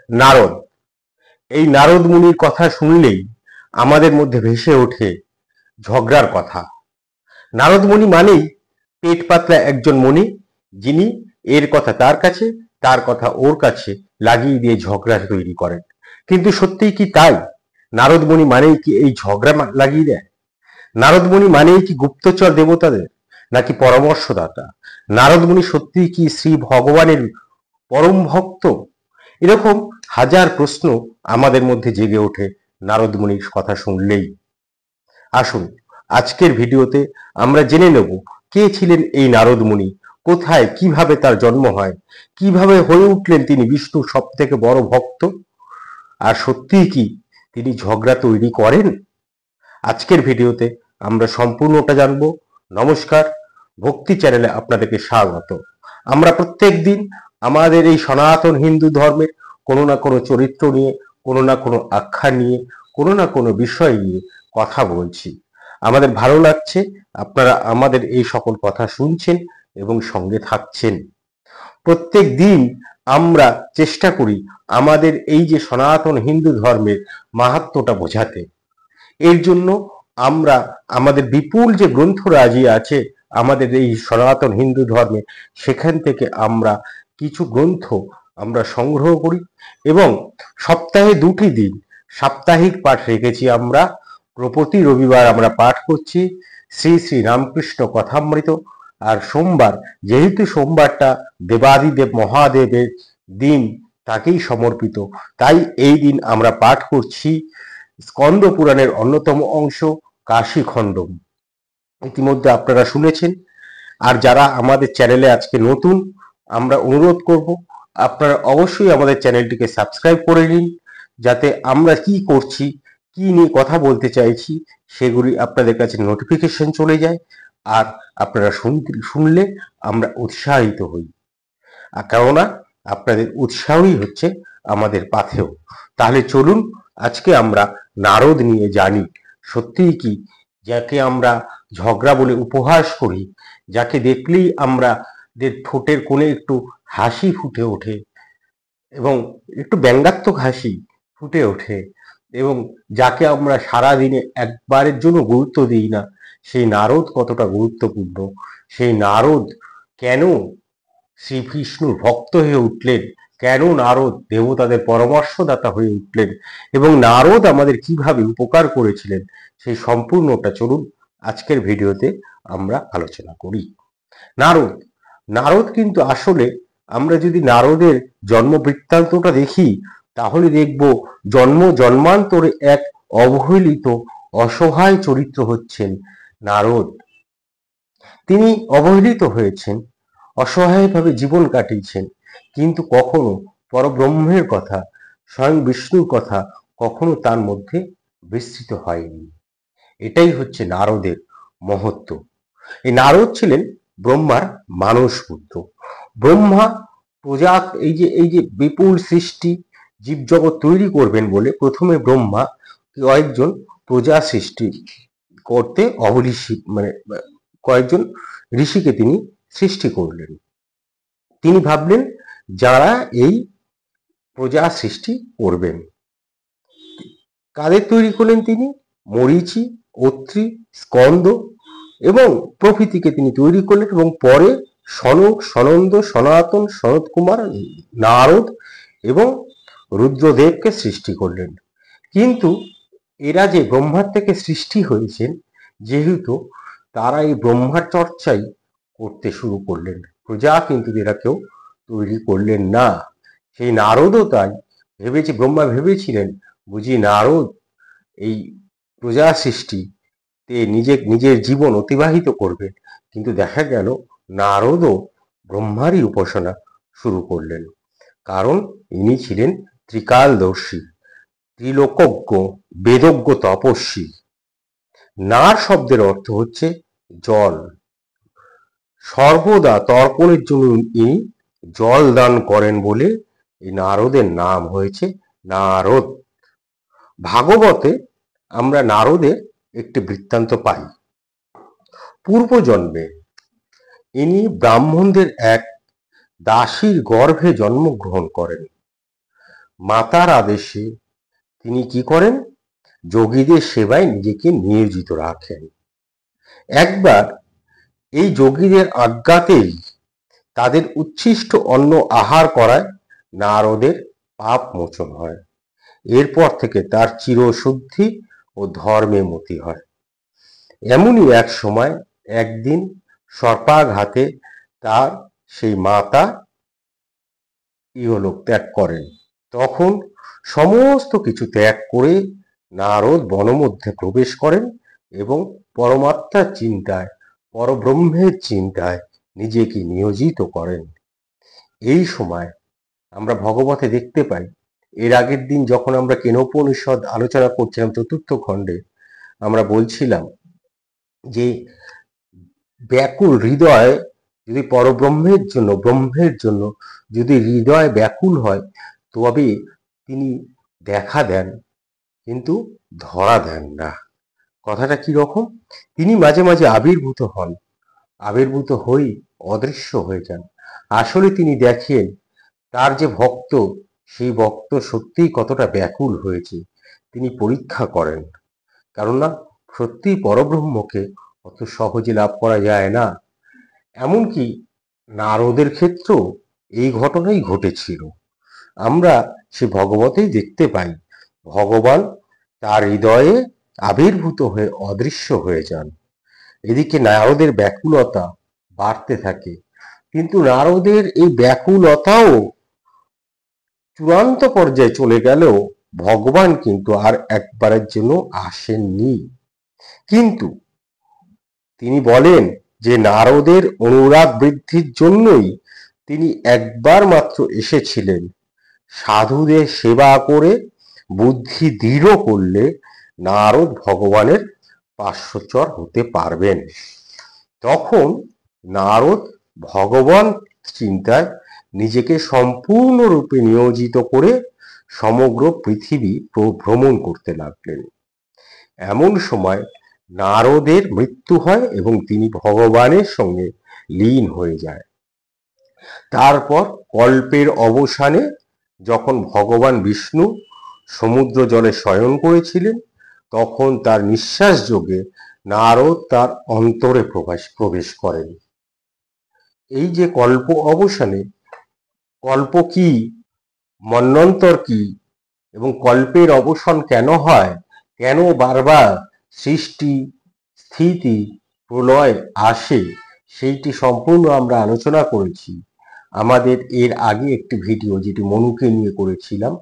নারদ। এই নারদ মুনির কথা শুনলেই আমাদের মধ্যে ভেসে ওঠে ঝগড়ার কথা। নারদ মুনি মানেই পেট পাতলা একজন মুনি, যিনি এর কথা তার কাছে, তার কথা ওর কাছে লাগিয়ে দিয়ে ঝগড়া তৈরি করেন। কিন্তু সত্যিই কি তাই? নারদ মুনি মানেই কি এই ঝগড়া লাগিয়ে দেয়? নারদ মুনি মানেই কি গুপ্তচর দেবতাদের, নাকি পরামর্শদাতা? নারদ মুনি সত্যিই কি শ্রী ভগবানের পরম ভক্ত? এরকম হাজার প্রশ্ন আমাদের মধ্যে জেগে ওঠে নারদ মুনির কথা শুনলেই। আসুন আজকের ভিডিওতে আমরা জেনে নেব কে ছিলেন এই নারদ মুনি, কোথায় কিভাবে তার জন্ম হয়, কিভাবে হয়ে উঠলেন তিনি বিষ্ণুর সব থেকে বড় ভক্ত, আর সত্যিই কি তিনি ঝগড়া তৈরি করেন? আজকের ভিডিওতে আমরা সম্পূর্ণটা জানব। নমস্কার, ভক্তি চ্যানেলে আপনাদেরকে স্বাগত। আমরা প্রত্যেক দিন আমাদের এই সনাতন হিন্দু ধর্মের কোনো না কোনো চরিত্র নিয়ে, কোনো না কোনো আখ্যা নিয়ে, কোনো না কোনো বিষয় নিয়ে কথা বলছি। আমাদের ভালো লাগছে আপনারা আমাদের এই সকল কথা শুনছেন এবং সঙ্গে থাকছেন। প্রত্যেক দিন আমরা চেষ্টা করি আমাদের এই যে সনাতন হিন্দু ধর্মের মাহাত্ম্যটা বোঝাতে। এর জন্য আমরা আমাদের বিপুল যে গ্রন্থরাজি আছে আমাদের এই সনাতন হিন্দু ধর্মে, সেখান থেকে আমরা কিছু গ্রন্থ আমরা সংগ্রহ করি এবং সপ্তাহে 2টি দিন সাপ্তাহিক পাঠ রেখেছি আমরা। প্রতি রবিবার আমরা পাঠ করছি শ্রী শ্রী রামকৃষ্ণ কথামৃত, আর সোমবার, যেহেতু সোমবারটা দেবাদিদেব মহাদেবের দিন, তাকেই সমর্পিত, তাই এই দিন আমরা পাঠ করছি স্কন্দ পুরাণের অন্যতম অংশ কাশী খণ্ডম। ইতিমধ্যে আপনারা শুনেছেন। আর যারা আমাদের চ্যানেলে আজকে নতুন, আমরা অনুরোধ করব আপনারা অবশ্যই আমাদের চ্যানেলটিকে সাবস্ক্রাইব করে নিন, যাতে আমরা কি করছি, কি নিয়ে কথা বলতে চাইছি, সেগুলি আপনাদের কাছে নোটিফিকেশন চলে যায়, আর আপনারা শুনলে আমরা উৎসাহিত হই। আর কেননা আপনাদের উৎসাহই হচ্ছে আমাদের পাথেয়। তাহলে চলুন আজকে আমরা নারদ নিয়ে জানি। সত্যিই কি যাকে আমরা ঝগড়া বলে উপহাস করি, যাকে দেখলেই আমরা ঠোঁটের কোণে একটু হাসি ফুটে ওঠে এবং একটু ব্যঙ্গাত্মক হাসি ফুটে ওঠে, এবং যাকে আমরা সারা দিনে একবারের জন্য গুরুত্ব দিই না, সেই নারদ কতটা গুরুত্বপূর্ণ, সেই নারদ কেন শ্রীবিষ্ণুর ভক্ত হয়ে উঠলেন, কেন নারদ দেবতাদের পরামর্শদাতা হয়ে উঠলেন, এবং নারদ আমাদের কিভাবে উপকার করেছিলেন, সেই সম্পূর্ণটা চলুন আজকের ভিডিওতে আমরা আলোচনা করি। নারদ নারদ কিন্তু আসলে আমরা যদি নারদের জন্ম বৃত্তান্তটা দেখি, তাহলে দেখব জন্মান্তরে এক অবহেলিত অসহায় চরিত্র হচ্ছেন নারদ। তিনি অবহেলিত হয়েছেন, অসহায়ভাবে জীবন কাটিয়েছেন, কিন্তু কখনো পরব্রহ্মের কথা, স্বয়ং বিষ্ণুর কথা কখনো তার মধ্যে বিস্তৃত হয়নি। এটাই হচ্ছে নারদের মহত্ব। এই নারদ ছিলেন ব্রহ্মার মানস পুত্র। ব্রহ্মা এই যে বিপুল সৃষ্টি জীবজগৎ তৈরি করবেন বলে প্রথমে ব্রহ্মা কয়েকজন প্রজা সৃষ্টি করতে কয়েকজন ঋষিকে তিনি সৃষ্টি করলেন। তিনি ভাবলেন যারা এই প্রজা সৃষ্টি করবেন, কাদের তৈরি করলেন তিনি? মরীচি, অত্রি, স্কন্দ এবং প্রভৃতিকে তিনি তৈরি করলেন, এবং পরে সনক, সনন্দ, সনাতন, সনত কুমার, নারদ এবং রুদ্রদেবকে সৃষ্টি করলেন। কিন্তু এরা যে ব্রহ্মার থেকে সৃষ্টি হয়েছেন, যেহেতু তারা এই ব্রহ্মার চর্চাই করতে শুরু করলেন, প্রজা কিন্তু এরা কেউ তৈরি করলেন না। সেই নারদও তাই ব্রহ্মা ভেবেছিলেন বুঝি নারদ এই প্রজা সৃষ্টিতে নিজের জীবন অতিবাহিত করবেন, কিন্তু দেখা গেল নারদও ব্রহ্মারই উপাসনা শুরু করলেন। কারণ ইনি ছিলেন ত্রিকালদর্শী, ত্রিলোকজ্ঞ, বেদজ্ঞ তপস্বী। নার শব্দের অর্থ হচ্ছে জল। সর্বদা তর্পণের জন্য ইনি জল দান করেন বলে এই নারদের নাম হয়েছে নারদ। ভাগবতে আমরা নারদের একটি বৃত্তান্ত পাই। পূর্বজন্মে ইনি ব্রাহ্মণদের এক দাসীর গর্ভে জন্মগ্রহণ করেন। মাতার আদেশে তিনি কি করেন? যোগীদের সেবায় নিজেকে নিয়োজিত রাখেন। একবার এই যোগীদের আজ্ঞাতেই তাদের উচ্ছিষ্ট অন্ন আহার করায় নারদের পাপ মোচন হয়। এরপর থেকে তার চিরশুদ্ধি ও ধর্মে মতি হয়। এমনই এক সময় একদিন সর্পাঘাতে তার সেই মাতা ইহলোক ত্যাগ করেন। তখন সমস্ত কিছু ত্যাগ করে নারদ বনমধ্যে প্রবেশ করেন এবং পরমাত্মার চিন্তায়, পরব্রহ্মের চিন্তায় নিজেকে নিয়োজিত করেন। এই সময় আমরা ভগবতে দেখতে পাই, এর আগের দিন যখন আমরা কেনোপনিষদ আলোচনা করছিলাম চতুর্থ খণ্ডে, আমরা বলছিলাম যে ব্যাকুল হৃদয় যদি পরব্রহ্মের জন্য, ব্রহ্মের জন্য যদি হৃদয় ব্যাকুল হয়, তবে তিনি দেখা দেন কিন্তু ধরা দেন না। কথাটা কি রকম? তিনি মাঝে মাঝে আবির্ভূত হন, আবির্ভূত হই অদৃশ্য হয়ে যান। আসলে তিনি দেখেন তার যে ভক্ত, সেই ভক্ত সত্যিই কতটা ব্যাকুল হয়েছে, তিনি পরীক্ষা করেন। কেননা সত্যি পরব্রহ্মকে অত সহজে লাভ করা যায় না। এমনকি নারদের ক্ষেত্রেও এই ঘটনাই ঘটেছিল। আমরা সে ভগবতেই দেখতে পাই, ভগবান তার হৃদয়ে আবির্ভূত হয়ে অদৃশ্য হয়ে যান। এদিকে নারদের ব্যাকুলতা বাড়তে থাকে, কিন্তু নারদের এই ব্যাকুলতাও চূড়ান্ত পর্যায়ে চলে গেলেও ভগবান কিন্তু আর একবারের জন্য আসেননি। কিন্তু তিনি বলেন যে নারদের অনুরাগ বৃদ্ধির জন্যই তিনি একবার মাত্র এসেছিলেন। সাধুদের সেবা করে বুদ্ধি দৃঢ় করলে নারদ ভগবানের পার্শ্বচর হতে পারবেন। তখন নারদ ভগবান চিন্তায় নিজেকে সম্পূর্ণরূপে নিয়োজিত করে সমগ্র পৃথিবী ভ্রমণ করতে লাগলেন। এমন সময় নারদের মৃত্যু হয় এবং তিনি ভগবানের সঙ্গে লীন হয়ে যায়। তারপর কল্পের অবসানে যখন ভগবান বিষ্ণু সমুদ্র জলে শয়ন করেছিলেন, তখন তার নিঃশ্বাস যোগে নারদ তার অন্তরে প্রবেশ করেন। এই যে কল্প অবসানে, কল্প কি, মন্বন্তর কি, এবং কল্পের অবসান কেন হয়, কেন বারবার সৃষ্টি স্থিতি প্রলয় আসে, সেইটি সম্পূর্ণ আমরা আলোচনা করেছি আমাদের এর আগে একটি ভিডিও, যেটি মনুকে নিয়ে করেছিলাম।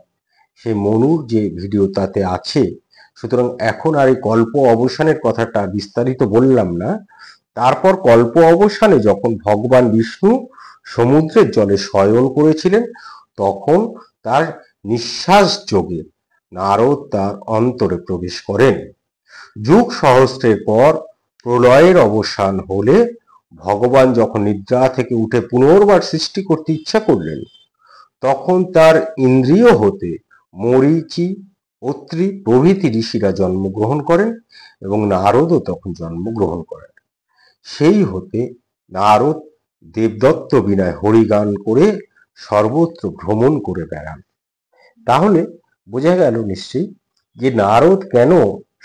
সেই মনুর যে ভিডিও তাতে আছে। সুতরাং এখন আর এই কল্প অবসানের কথাটা বিস্তারিত বললাম না। তারপর কল্প অবসানে যখন ভগবান বিষ্ণু সমুদ্রের জলে শয়ন করেছিলেন, তখন তার নিঃশ্বাস যোগে নারদ তার অন্তরে প্রবেশ করেন। যুগ সহস্রের পর প্রলয়ের অবসান হলে ভগবান যখন নিদ্রা থেকে উঠে পুনর্বার সৃষ্টি করতে ইচ্ছা করলেন, তখন তার ইন্দ্রিয় হতে মরীচি, অত্রি প্রভৃতি ঋষিরা জন্মগ্রহণ করেন এবং নারদও তখন জন্মগ্রহণ করেন। সেই হতে নারদ দেবদত্ত বিনায় হরিগান করে সর্বত্র ভ্রমণ করে বেড়ান। তাহলে বোঝা গেল নিশ্চয়ই যে নারদ কেন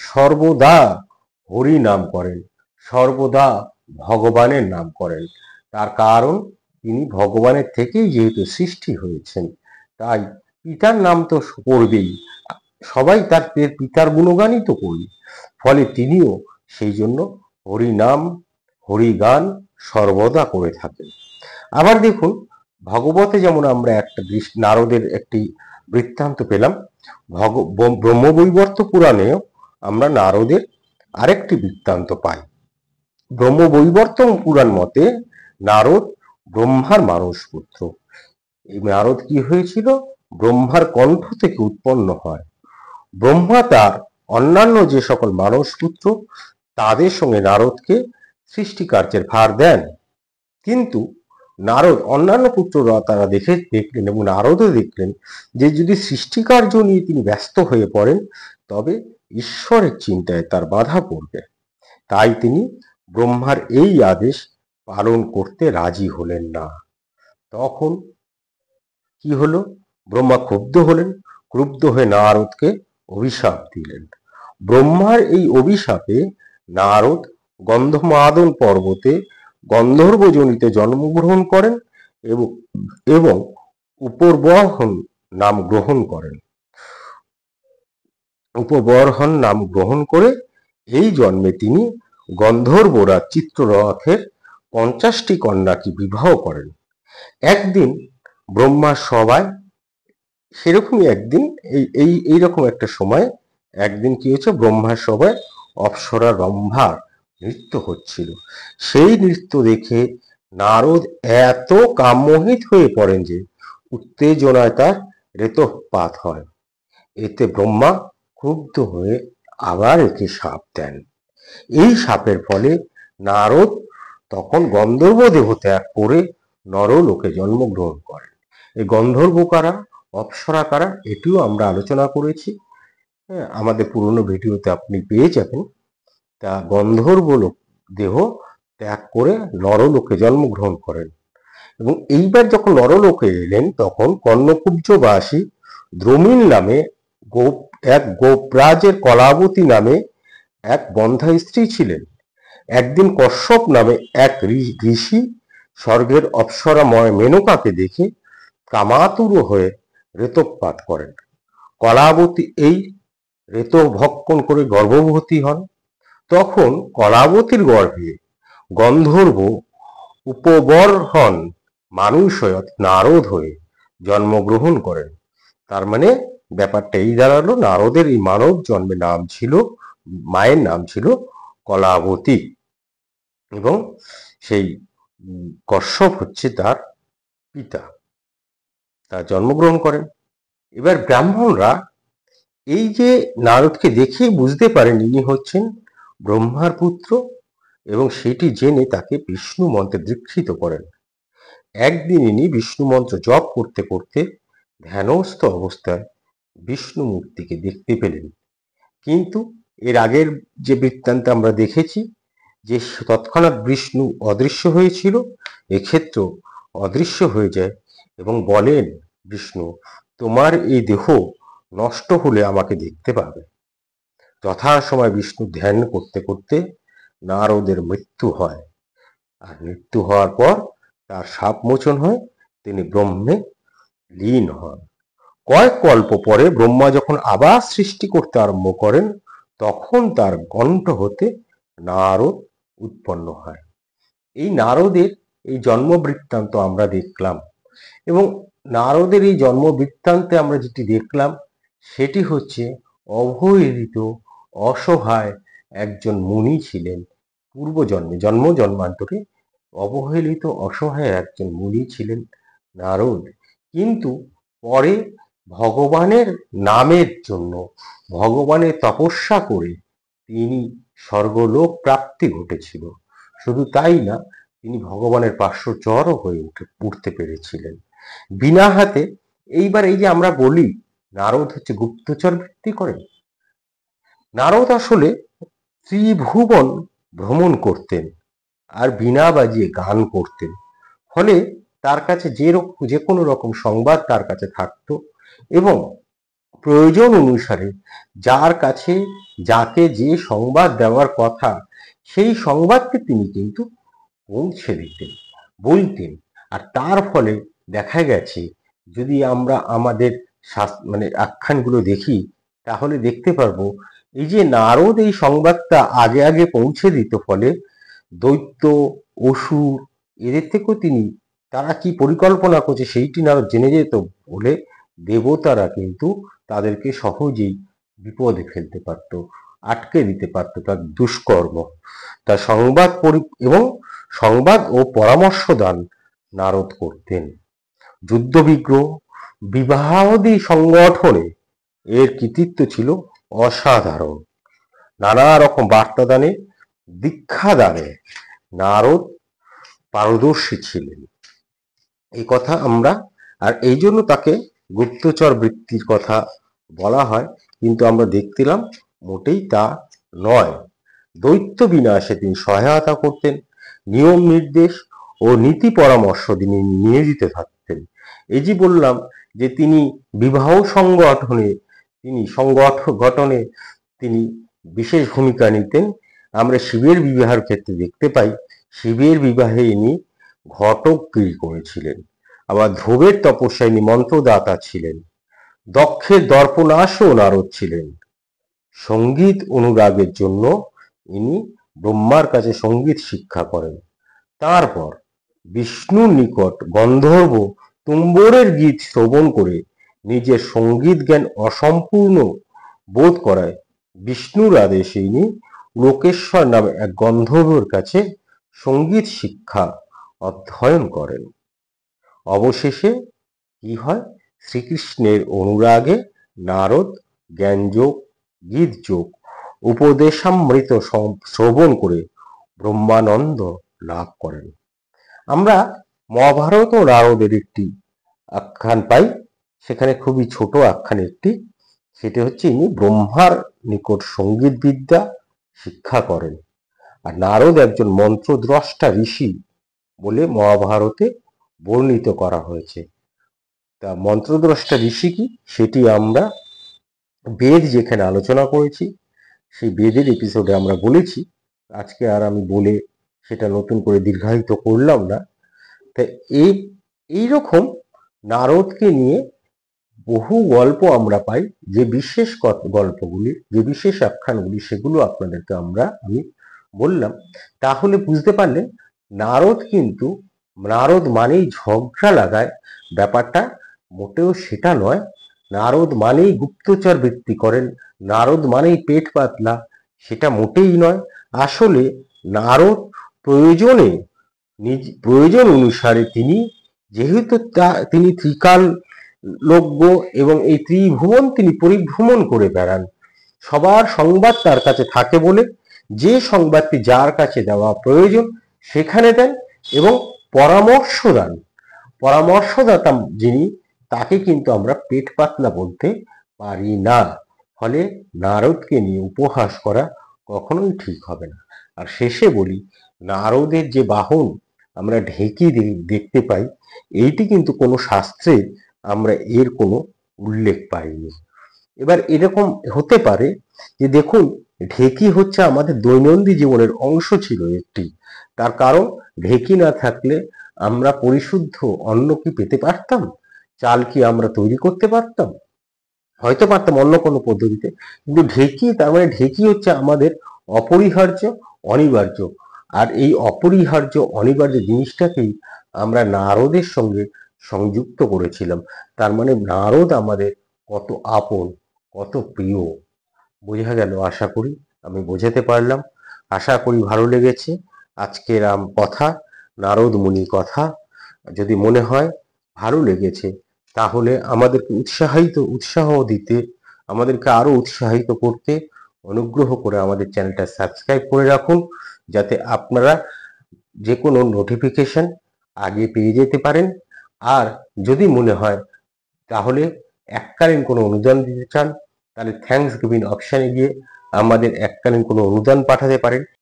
সর্বদা হরি নাম করেন, সর্বদা ভগবানের নাম করেন। তার কারণ তিনি ভগবানের থেকেই যেহেতু সৃষ্টি হয়েছেন, তাই পিতার নাম তো করবেই, সবাই তার পিতার গুণগানই তো করি। ফলে তিনিও সেই জন্য হরি নাম, হরিগান সর্বদা করে থাকেন। আবার দেখুন, ভগবতে যেমন আমরা একটা নারদের একটি বৃত্তান্ত পেলাম, ব্রহ্মবৈবর্ত পুরাণেও আমরা নারদের আরেকটি বৃত্তান্ত পাই। ব্রহ্মবৈবর্ত পুরাণ মতে নারদ ব্রহ্মার মানস পুত্র। এই নারদ কি হয়েছিল? ব্রহ্মার কণ্ঠ থেকে উৎপন্ন হয়। ব্রহ্মা তার অন্যান্য যে সকল মানস পুত্র, তাদের সঙ্গে নারদকে সৃষ্টি কার্যের ভার দেন। কিন্তু নারদ, অন্যান্য পুত্ররা তারা দেখলেন এবং নারদও দেখলেন যে যদি সৃষ্টি কার্য নিয়ে তিনি ব্যস্ত হয়ে পড়েন, তবে ঈশ্বরের চিন্তায় তার বাধা পড়বে। তাই তিনি ব্রহ্মার এই আদেশ পালন করতে রাজি হলেন না। তখন কি হলো? ব্রহ্মা ক্ষুব্ধ হলেন, ক্রুব্ধ হয়ে নারদকে অভিশাপ দিলেন। ব্রহ্মার এই অভিশাপে নারদ গন্ধমাদন পর্বতে গন্ধর্বজনিতে জন্মগ্রহণ করেন এবং এবং উপবর্হন নাম গ্রহণ করেন। উপবর্হন নাম গ্রহণ করে এই জন্মে তিনি গন্ধর্বরা চিত্ররথের 50টি কন্যাকে বিবাহ করেন। একদিন ব্রহ্মার সভায় সেরকমই একদিন এইরকম একটা সময় একদিন কি হচ্ছে, ব্রহ্মার সভায় অপ্সরা রম্ভার নৃত্য হচ্ছিল। সেই নৃত্য দেখে নারদ এত কামমোহিত হয়ে পড়েন যে উত্তেজনায় তার রেতঃপাত হয়। এতে ব্রহ্মা ক্রুদ্ধ হয়ে আবার একে শাপ দেন। এই শাপের ফলে নারদ তখন গন্ধর্ব দেহ ত্যাগ করে নরলোকে জন্মগ্রহণ করেন। এই গন্ধর্ব কারা, অপ্সরা কারা, এটিও আমরা আলোচনা করেছি। আমাদের পুরনো ভিডিওতে আপনি পেয়ে যাবেন। তা গন্ধর্ব দেহ ত্যাগ করে নরলোকে জন্মগ্রহণ করেন এবং এইবার যখন নরলোকে এলেন তখন কর্ণকুব্জবাসী দ্রোমিল নামে এক গোপরাজের কলাবতী নামে এক বন্ধ্যা স্ত্রী ছিলেন। একদিন কশ্যপ নামে এক ঋষি স্বর্গের অপ্সরাময় মেনকাকে দেখে কামাতুর হয়ে রেতপাত করেন। কলাবতী এই রেত ভক্ষণ করে গর্ভবতী হন। তখন কলাবতীর গর্ভে গন্ধর্ব উপবর্হন মানুষ হয়ে নারদ হয়ে জন্মগ্রহণ করেন। তার মানে ব্যাপারটা এই দাঁড়ালো, নারদের এই মানব জন্মে নাম ছিল, মায়ের নাম ছিল কলাবতী এবং সেই কশ্যপ হচ্ছে তার পিতা, তার জন্মগ্রহণ করেন। এবার ব্রাহ্মণরা এই যে নারদকে দেখেই বুঝতে পারেন ইনি হচ্ছেন ব্রহ্মার পুত্র এবং সেটি জেনে তাকে বিষ্ণু মন্ত্রে দীক্ষিত করেন। একদিন ইনি বিষ্ণু মন্ত্র জপ করতে করতে ধ্যানস্থ অবস্থায় বিষ্ণু মূর্তিকে দেখতে পেলেন। কিন্তু এর আগের যে বৃত্তান্ত আমরা দেখেছি যে তৎক্ষণাৎ বিষ্ণু অদৃশ্য হয়েছিল, এক্ষেত্রে অদৃশ্য হয়ে যায় এবং বলেন, বিষ্ণু তোমার এই দেহ নষ্ট হলে আমাকে দেখতে পাবে। যথাসময় বিষ্ণু ধ্যান করতে করতে নারদের মৃত্যু হয়, আর মৃত্যু হওয়ার পর তার শাপ মোচন হয়, তিনি ব্রহ্মে লীন হন। কয়েক কল্প পরে ব্রহ্মা যখন আবার সৃষ্টি করতে আরম্ভ করেন তখন তার কণ্ঠ হতে নারদ উৎপন্ন হয়। এই নারদের এই জন্ম বৃত্তান্ত আমরা দেখলাম এবং নারদের এই জন্ম বৃত্তান্তে আমরা যেটি দেখলাম সেটি হচ্ছে অবহেলিত অসহায় একজন মুনি ছিলেন। পূর্বজন্মে জন্মান্তরে অবহেলিত অসহায় একজন মুনি ছিলেন নারদ, কিন্তু পরে ভগবানের নামের জন্য ভগবানের তপস্যা করে তিনি স্বর্গলোক প্রাপ্তি ঘটেছিল। শুধু তাই না, তিনি ভগবানের পার্শ্বচরও হয়ে উঠতে পেরেছিলেন বিনা হাতে। এইবার এই যে আমরা বলি নারদ হচ্ছে গুপ্তচর বৃত্তি করেন, নারদ আসলে ত্রিভুবন ভ্রমণ করতেন আর বীণা বাজিয়ে গান করতেন। ফলে তার কাছে যে কোনো রকম সংবাদ তার কাছে থাকতো এবং প্রয়োজন অনুসারে যার কাছে যাকে যে সংবাদ দেওয়ার কথা সেই সংবাদকে তিনি কিন্তু পৌঁছে দিতেন, বলতেন। আর তার ফলে দেখা গেছে যদি আমরা আমাদের আখ্যানগুলো দেখি তাহলে দেখতে পারবো এই যে নারদ এই সংবাদটা আগে আগে পৌঁছে দিত, ফলে দৈত্য অসুর এদের থেকেও তারা কি পরিকল্পনা করছে সেইটি নারদ জেনে যেত বলে দেবতারা কিন্তু তাদেরকে সহজেই বিপদে ফেলতে পারত, আটকে দিতে পারত তার দুষ্কর্ম। তার সংবাদ ও পরামর্শ দান নারদ করতেন। যুদ্ধ বিগ্রহ বিবাহাদি সংগঠনে এর কৃতিত্ব ছিল অসাধারণ। নানা রকম বার্তা দানে দীক্ষা দানে নারদ পারদর্শী ছিলেন, এই কথা আমরা, আর এই জন্য তাকে গুপ্তচর বৃত্তির কথা বলা হয়। কিন্তু আমরা দেখছিলাম মোটেই তা নয়। দৈত্য বিনাশে তিনি সহায়তা করতেন, নিয়ম নির্দেশ ও নীতি পরামর্শ তিনি নিয়োজিত থাকতেন। এই যে বললাম যে তিনি বিবাহ সংগঠনে তিনি বিশেষ ভূমিকা নিতেন। আমরা শিবের বিবাহের ক্ষেত্রে দেখতে পাই শিবের বিবাহে ইনি ঘটকগিরি করেছিলেন। আবার ধ্রুবের তপস্যায় ইনি মন্ত্রদাতা ছিলেন। দক্ষের দর্পনাশও নারদ ছিলেন। সঙ্গীত অনুরাগের জন্য ইনি ব্রহ্মার কাছে সঙ্গীত শিক্ষা করেন। তারপর বিষ্ণুর নিকট গন্ধর্ব তুম্বরের গীত শ্রবণ করে নিজের সঙ্গীত জ্ঞান অসম্পূর্ণ বোধ করায় বিষ্ণুর আদেশে ইনি লোকেশ্বর নামে এক গন্ধর্বের কাছে সঙ্গীত শিক্ষা অধ্যয়ন করেন। অবশেষে কি হয়, শ্রীকৃষ্ণের অনুরাগে নারদ জ্ঞানযোগ, গীতযোগ, উপদেশামৃত শ্রবণ করে ব্রহ্মানন্দ লাভ করেন। আমরা মহাভারত ও নারদের একটি আখ্যান পাই, সেখানে খুবই ছোট আখ্যান একটি, সেটি হচ্ছে ইনি ব্রহ্মার নিকট সঙ্গীত বিদ্যা শিক্ষা করেন। আর নারদ একজন মন্ত্রদ্রষ্টা ঋষি বলে মহাভারতে বর্ণিত করা হয়েছে। তা মন্ত্রদ্রষ্টা ঋষি কি, সেটি আমরা বেদ যেখানে আলোচনা করেছি সেই বেদের এপিসোডে আমরা বলেছি। আজকে আর আমি বলে সেটা নতুন করে দীর্ঘায়িত করলাম না। তাই এইরকম নারদকে নিয়ে বহু গল্প আমরা পাই, যে বিশেষ গল্পগুলি, যে বিশেষ আখ্যানগুলি, সেগুলো আপনাদেরকে আমি বললাম। তাহলে বুঝতে পারলেন নারদ মানেই ঝগড়া লাগায়, ব্যাপারটা মোটেও সেটা নয়। নারদ মানেই গুপ্তচর বৃত্তি করেন, নারদ মানেই পেট পাতলা, সেটা মোটেই নয়। আসলে নারদ প্রয়োজন অনুসারে তিনি, যেহেতু তিনি ত্রিকাল লোজ্ঞ এবং এই ত্রিভুবন তিনি পরিভ্রমণ করে বেড়ান, সবার সংবাদ তার কাছে থাকে বলে যে সংবাদটি যার কাছে দেওয়া প্রয়োজন সেখানে দেন এবং পরামর্শদাতা যিনি, তাকে কিন্তু আমরা পেট পাতলা বলতে পারি না। ফলে নারদকে নিয়ে উপহাস করা কখনোই ঠিক হবে না। আর শেষে বলি, নারদের যে বাহন আমরা ঢেকি দেখতে পাই, এইটি কিন্তু কোনো শাস্ত্রে আমরা এর কোনো উল্লেখ পাইনি। এবার এরকম হতে পারে যে দেখুন, ঢেকি হচ্ছে আমাদের দৈনন্দিন জীবনের অংশ ছিল একটি, তার কারণ ঢেকি না থাকলে আমরা পরিশুদ্ধ অন্ন কি পেতে পারতাম? চাল কি আমরা তৈরি করতে পারতাম? হয়তো পারতাম অন্য কোনো পদ্ধতিতে, কিন্তু ঢেকি, তার মানে ঢেকি হচ্ছে আমাদের অপরিহার্য, অনিবার্য। আর এই অপরিহার্য অনিবার্য জিনিসটাকেই আমরা নারদের সঙ্গে সংযুক্ত করেছিলাম। তার মানে নারদ আমাদের কত আপন, কত প্রিয় বোঝা গেল। আশা করি আমি বোঝাতে পারলাম। আশা করি ভালো লেগেছে আজকের কথা, নারদ মুনির কথা। যদি মনে হয় ভালো লেগেছে, তাহলে আমাদেরকে উৎসাহ দিতে, আমাদেরকে আরো উৎসাহিত করতে অনুগ্রহ করে আমাদের চ্যানেলটা সাবস্ক্রাইব করে রাখুন, যাতে আপনারা যে কোনো নোটিফিকেশন আগে পেয়ে যেতে পারেন। আর যদি মনে হয় তাহলে এককালীন কোনো অনুদান দিতে চান, তাহলে থ্যাঙ্কস গিভিং অপশানে গিয়ে আমাদের এককালীন কোনো অনুদান পাঠাতে পারেন।